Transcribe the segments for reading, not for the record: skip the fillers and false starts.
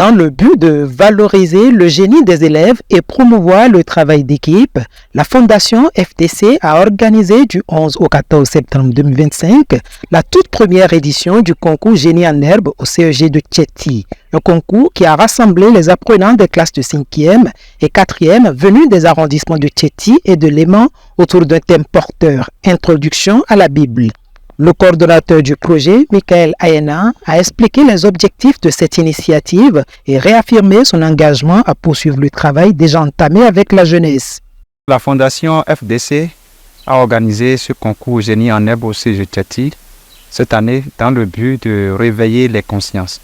Dans le but de valoriser le génie des élèves et promouvoir le travail d'équipe, la Fondation FDC a organisé du 11 au 14 septembre 2025 la toute première édition du concours Génie en herbe au CEG de Thiety. Un concours qui a rassemblé les apprenants des classes de 5e et 4e venus des arrondissements de Thiety et de Léman autour d'un thème porteur, Introduction à la Bible. Le coordonnateur du projet, Michael Ayena, a expliqué les objectifs de cette initiative et réaffirmé son engagement à poursuivre le travail déjà entamé avec la jeunesse. La Fondation FDC a organisé ce concours Génie en herbe au CEG de Thiety cette année dans le but de réveiller les consciences,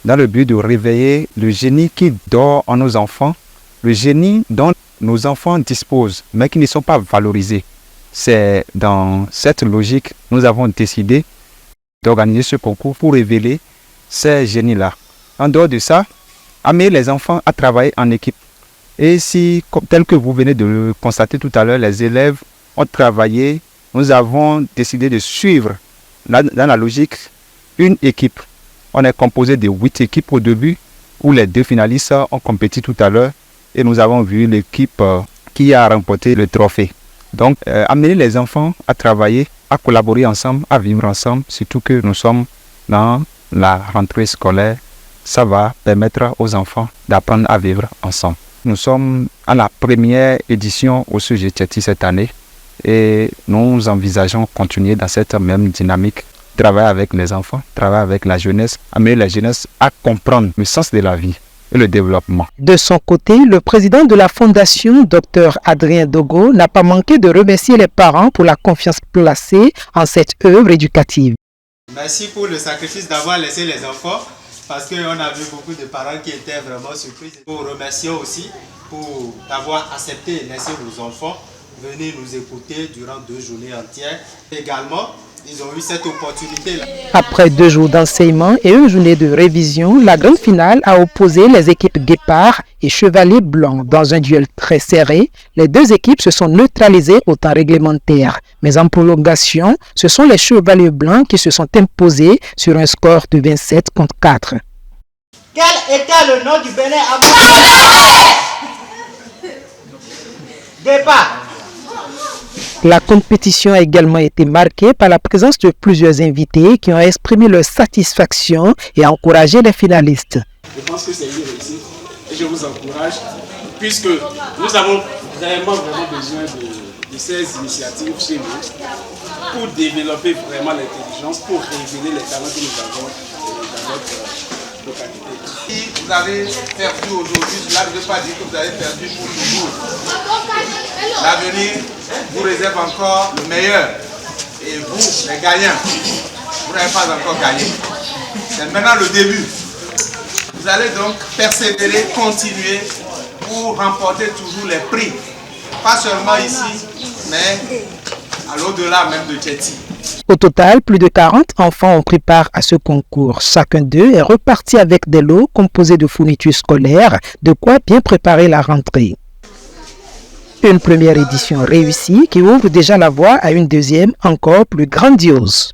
dans le but de réveiller le génie qui dort en nos enfants, le génie dont nos enfants disposent, mais qui ne sont pas valorisés. C'est dans cette logique que nous avons décidé d'organiser ce concours pour révéler ces génies-là. En dehors de ça, amener les enfants à travailler en équipe. Et si, tel que vous venez de le constater tout à l'heure, les élèves ont travaillé, nous avons décidé de suivre dans la logique une équipe. On est composé de 8 équipes au début, où les 2 finalistes ont compétit tout à l'heure et nous avons vu l'équipe qui a remporté le trophée. Donc, amener les enfants à travailler, à collaborer ensemble, à vivre ensemble, surtout que nous sommes dans la rentrée scolaire, ça va permettre aux enfants d'apprendre à vivre ensemble. Nous sommes à la première édition au CEG de Thiety cette année et nous envisageons continuer dans cette même dynamique, travailler avec les enfants, travailler avec la jeunesse, amener la jeunesse à comprendre le sens de la vie et le développement. De son côté, le président de la Fondation, Dr Adrien Dogo, n'a pas manqué de remercier les parents pour la confiance placée en cette œuvre éducative. Merci pour le sacrifice d'avoir laissé les enfants, parce qu'on a vu beaucoup de parents qui étaient vraiment surpris. Nous remercions aussi pour avoir accepté de laisser nos enfants venir nous écouter durant 2 journées entières. Également, ils ont eu cette opportunité-là. Après 2 jours d'enseignement et une journée de révision, la grande finale a opposé les équipes Guépard et Chevalier Blanc dans un duel très serré. Les 2 équipes se sont neutralisées au temps réglementaire. Mais en prolongation, ce sont les Chevaliers Blancs qui se sont imposés sur un score de 27-4. Quel était le nom du Bénin avant Guépard. La compétition a également été marquée par la présence de plusieurs invités qui ont exprimé leur satisfaction et encouragé les finalistes. Je pense que c'est une réussite et je vous encourage puisque nous avons vraiment besoin de ces initiatives chez nous pour développer vraiment l'intelligence, pour révéler les talents que nous avons dans notre localité. Si vous avez perdu aujourd'hui, cela ne veut pas dire que vous avez perdu pour toujours. L'avenir vous réserve encore le meilleur. Et vous, les gagnants, vous n'avez pas encore gagné. C'est maintenant le début. Vous allez donc persévérer, continuer pour remporter toujours les prix. Pas seulement ici, mais à l'au-delà même de Thiety. Au total, plus de 40 enfants ont pris part à ce concours. Chacun d'eux est reparti avec des lots composés de fournitures scolaires, de quoi bien préparer la rentrée. Une première édition réussie qui ouvre déjà la voie à une deuxième encore plus grandiose.